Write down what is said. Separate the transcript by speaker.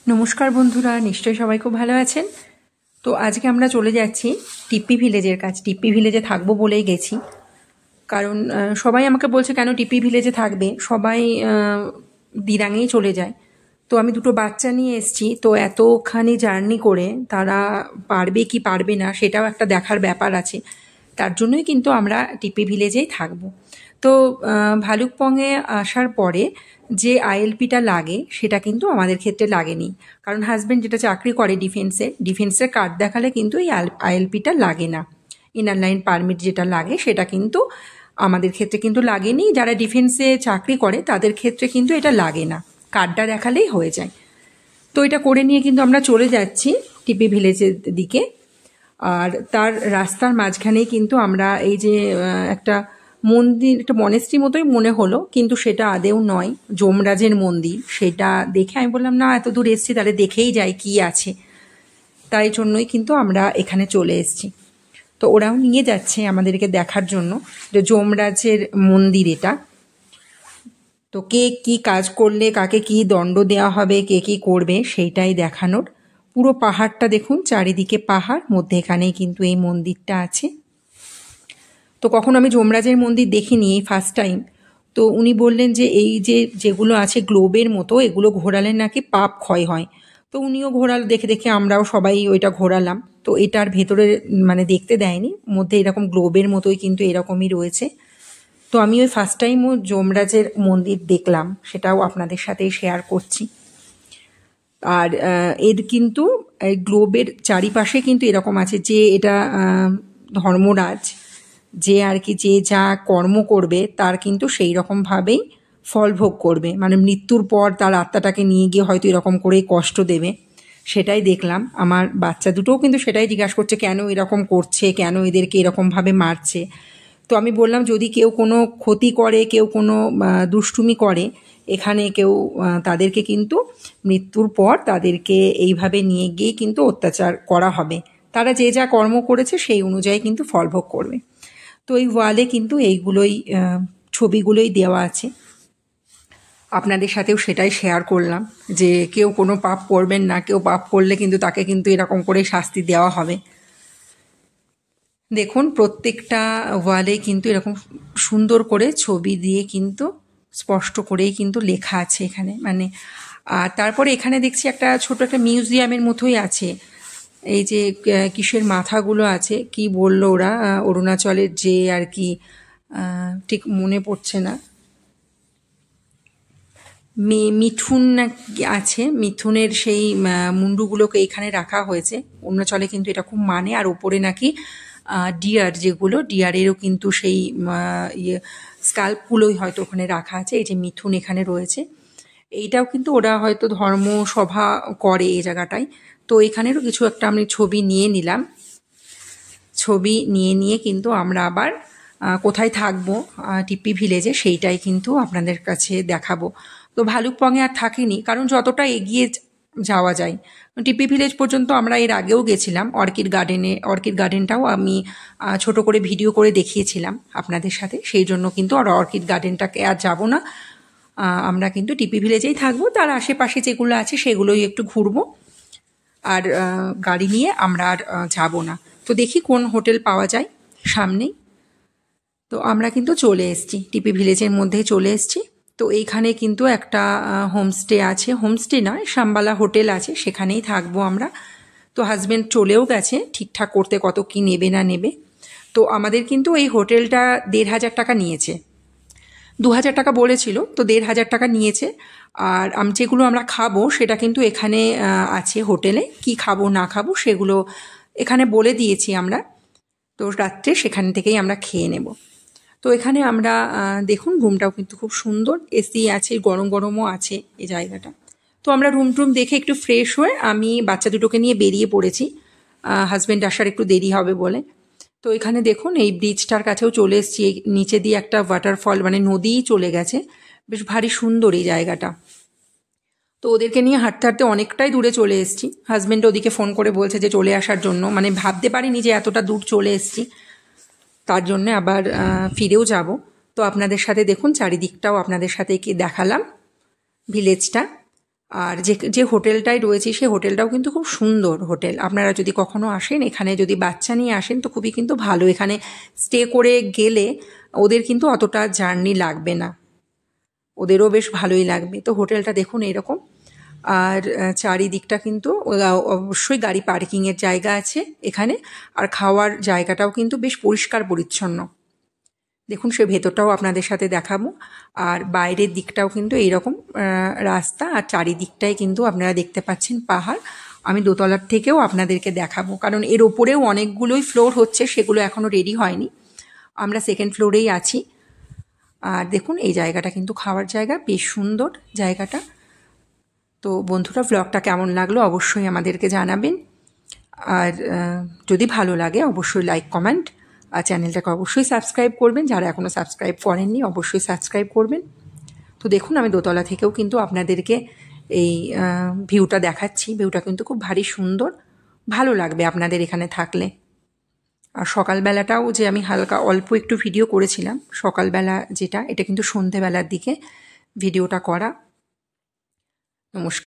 Speaker 1: নমস্কার বন্ধুরা, নিশ্চয়ই সবাই খুব ভালো আছেন। তো আজকে আমরা চলে যাচ্ছি টিপ্পি ভিলেজের কাছে। টিপ্পি ভিলেজে থাকবো বলেই গেছি, কারণ সবাই আমাকে বলছে কেন টিপ্পি ভিলেজে থাকবে, সবাই দিরাঙেই চলে যায়। তো আমি দুটো বাচ্চা নিয়ে এসেছি, তো এতখানি জার্নি করে তারা পারবে কি পারবে না সেটাও একটা দেখার ব্যাপার আছে। তার জন্যই কিন্তু আমরা টিপ্পি ভিলেজেই থাকবো। তো ভালুকপংয়ে আসার পরে যে আইএলপিটা লাগে সেটা কিন্তু আমাদের ক্ষেত্রে লাগেনি, কারণ হাজব্যান্ড যেটা চাকরি করে ডিফেন্সের কার্ড দেখালে কিন্তু এই আইএলপিটা লাগে না। ইনার লাইন পারমিট যেটা লাগে সেটা কিন্তু আমাদের ক্ষেত্রে কিন্তু লাগেনি। যারা ডিফেন্সে চাকরি করে তাদের ক্ষেত্রে কিন্তু এটা লাগে না, কার্ডটা দেখালেই হয়ে যায়। তো এটা করে নিয়ে কিন্তু আমরা চলে যাচ্ছি টিপ্পি ভিলেজের দিকে। আর তার রাস্তার মাঝখানেই কিন্তু আমরা এই যে একটা মন্দির, একটা মনেস্ট্রি মতোই মনে হলো, কিন্তু সেটা আদেও নয়, যমরাজের মন্দির। সেটা দেখে আমি বললাম না, এত দূর এসছি তাহলে দেখেই যাই কি আছে। তাই জন্যই কিন্তু আমরা এখানে চলে এসেছি। তো ওরাও নিয়ে যাচ্ছে আমাদেরকে দেখার জন্য যে যমরাজের মন্দির এটা। তো কে কি কাজ করলে কাকে কি দণ্ড দেওয়া হবে, কে কি করবে সেইটাই দেখানোর। পুরো পাহাড়টা দেখুন, চারিদিকে পাহাড়, মধ্যে এখানেই কিন্তু এই মন্দিরটা আছে। তো কখনো আমি যমরাজের মন্দির দেখিনি, এই ফার্স্ট টাইম। তো উনি বললেন যে এই যেগুলো আছে গ্লোবের মতো, এগুলো ঘোরালে নাকি পাপ ক্ষয় হয়। তো উনিও ঘোরাল, দেখে দেখে আমরাও সবাই ওইটা ঘোরালাম। তো এটার ভেতরে মানে দেখতে দেয়নি, মধ্যে এরকম গ্লোবের মতোই কিন্তু এরকমই রয়েছে। তো আমি ওই ফার্স্ট টাইমও যমরাজের মন্দির দেখলাম, সেটাও আপনাদের সাথেই শেয়ার করছি। আর এর কিন্তু গ্লোবের চারিপাশে কিন্তু এরকম আছে যে এটা ধর্মরাজ, যে আর কি যে যা কর্ম করবে তার কিন্তু সেই রকমভাবেই ফল ভোগ করবে। মানে মৃত্যুর পর তার আত্মাটাকে নিয়ে গিয়ে হয়তো এরকম করেই কষ্ট দেবে। সেটাই দেখলাম। আমার বাচ্চা দুটোও কিন্তু সেটাই জিজ্ঞাসা করছে কেন এরকম করছে, কেন এদেরকে এরকমভাবে মারছে। তো আমি বললাম যদি কেউ কোনো ক্ষতি করে, কেউ কোনো দুষ্টুমি করে, এখানে কেউ তাদেরকে কিন্তু মৃত্যুর পর তাদেরকে এইভাবে নিয়ে গিয়ে কিন্তু অত্যাচার করা হবে। তারা যে যা কর্ম করেছে সেই অনুযায়ী কিন্তু ফল ভোগ করবে। তো এই ওয়ালে কিন্তু এইগুলোই ছবিগুলোই দেওয়া আছে। আপনাদের সাথেও সেটাই শেয়ার করলাম যে কেউ কোনো পাপ করবেন না, কেউ পাপ করলে কিন্তু তাকে কিন্তু এরকম করে শাস্তি দেওয়া হবে। দেখুন প্রত্যেকটা ওয়ালে কিন্তু এরকম সুন্দর করে ছবি দিয়ে কিন্তু স্পষ্ট করেই কিন্তু লেখা আছে এখানে। মানে আর তারপরে এখানে দেখছি একটা ছোট একটা মিউজিয়ামের মতোই আছে। এই যে কিসের মাথাগুলো আছে, কি বললো ওরা, অরুণাচলের যে আর কি ঠিক মনে পড়ছে না, মিঠুন আছে, মিঠুনের সেই মুন্ডুগুলোকে এখানে রাখা হয়েছে। অরুণাচলে কিন্তু এটা খুব মানে। আর ওপরে নাকি ডিয়ার, যেগুলো ডিয়ারেরও কিন্তু সেই স্কাল্পগুলোই হয়তো ওখানে রাখা আছে। এই যে মিঠুন এখানে রয়েছে, এইটাও কিন্তু ওরা হয়তো ধর্মসভা করে এই জায়গাটায়। তো এখানেরও কিছু একটা আমি ছবি নিয়ে নিলাম। ছবি নিয়ে কিন্তু আমরা আবার কোথায় থাকবো টিপ্পি ভিলেজে সেইটাই কিন্তু আপনাদের কাছে দেখাবো। তো ভালুকপংয়ে আর থাকিনি, কারণ যতটা এগিয়ে যাওয়া যায়। টিপ্পি ভিলেজ পর্যন্ত আমরা এর আগেও গেছিলাম, অর্কিড গার্ডেনটাও আমি ছোট করে ভিডিও করে দেখিয়েছিলাম আপনাদের সাথে। সেই জন্য কিন্তু আর অর্কিড গার্ডেনটাকে আর যাব না, আমরা কিন্তু টিপ্পি ভিলেজেই থাকবো। তার আশেপাশে যেগুলো আছে সেগুলোই একটু ঘুরবো, আর গাড়ি নিয়ে আমরা আর যাব না। তো দেখি কোন হোটেল পাওয়া যায় সামনেই। তো আমরা কিন্তু চলে এসেছি, টিপ্পি ভিলেজের মধ্যেই চলে এসেছি। তো এইখানে কিন্তু একটা হোমস্টে আছে, হোমস্টে নয় শাম্বালা হোটেল আছে, সেখানেই থাকবো আমরা। তো হাজব্যান্ড চলেও গেছে ঠিকঠাক করতে কত কি নেবে না নেবে। তো আমাদের কিন্তু এই হোটেলটা ১,৫০০ টাকা নিয়েছে। ২,০০০ টাকা বলেছিল, তো ১,৫০০ টাকা নিয়েছে। আর যেগুলো আমরা খাবো সেটা কিন্তু এখানে আছে হোটেলে, কি খাবো না খাবো সেগুলো এখানে বলে দিয়েছি আমরা। তো রাত্রে সেখান থেকেই আমরা খেয়ে নেব। তো এখানে আমরা দেখুন রুমটাও কিন্তু খুব সুন্দর, এসি আছে, গরম গরমও আছে এই জায়গাটা। তো আমরা রুম দেখে একটু ফ্রেশ হয়ে আমি বাচ্চা দুটোকে নিয়ে বেরিয়ে পড়েছি, হাজব্যান্ড আসার একটু দেরি হবে বলে। তো এখানে দেখুন এই ব্রিজটার কাছেও চলে এসেছি, নিচে দিয়ে একটা ওয়াটারফল মানে নদীই চলে গেছে, বেশ ভারী সুন্দর এই জায়গাটা। তো ওদেরকে নিয়ে হাঁটতে হাঁটতে অনেকটাই দূরে চলে এসেছি। হাজব্যান্ড ওদিকে ফোন করে বলছে যে চলে আসার জন্য, মানে ভাবতে পারিনি যে এতটা দূর চলে এসেছি। তার জন্য আবার ফিরেও যাব। তো আপনাদের সাথে দেখুন চারিদিকটাও আপনাদের সাথে কি দেখালাম ভিলেজটা। আর যে হোটেলটায় রয়েছে সেই হোটেলটাও কিন্তু খুব সুন্দর হোটেল। আপনারা যদি কখনো আসেন, এখানে যদি বাচ্চা নিয়ে আসেন তো খুবই কিন্তু ভালো। এখানে স্টে করে গেলে ওদের কিন্তু অতটা জার্নি লাগবে না, ওদেরও বেশ ভালোই লাগবে। তো হোটেলটা দেখুন এরকম। আর চারিদিকটা কিন্তু অবশ্যই গাড়ি পার্কিংয়ের জায়গা আছে এখানে। আর খাওয়ার জায়গাটাও কিন্তু বেশ পরিষ্কার পরিচ্ছন্ন। দেখুন সে ভেতরটাও আপনাদের সাথে দেখাবো। আর বাইরের দিকটাও কিন্তু এইরকম রাস্তা, আর চারিদিকটাই কিন্তু আপনারা দেখতে পাচ্ছেন পাহাড়। আমি দোতলার থেকেও আপনাদেরকে দেখাবো, কারণ এর ওপরেও অনেকগুলোই ফ্লোর হচ্ছে, সেগুলো এখনও রেডি হয়নি। আমরা সেকেন্ড ফ্লোরেই আছি। আর দেখুন এই জায়গাটা কিন্তু খাওয়ার জায়গা, বেশ সুন্দর জায়গাটা। তো বন্ধুরা, ব্লগটা কেমন লাগলো অবশ্যই আমাদেরকে জানাবেন। আর যদি ভালো লাগে অবশ্যই লাইক কমেন্ট, আর চ্যানেলটাকে অবশ্যই সাবস্ক্রাইব করবেন। যারা এখনও সাবস্ক্রাইব করেননি অবশ্যই সাবস্ক্রাইব করবেন। তো দেখুন আমি দোতলা থেকেও কিন্তু আপনাদেরকে এই ভিউটা দেখাচ্ছি। ভিউটা কিন্তু খুব ভারী সুন্দর, ভালো লাগবে আপনাদের এখানে থাকলে। আর সকালবেলাটাও যে আমি হালকা অল্প একটু ভিডিও করেছিলাম সকালবেলা, যেটা এটা কিন্তু সন্ধেবেলার দিকে ভিডিওটা করা। নমস্কার।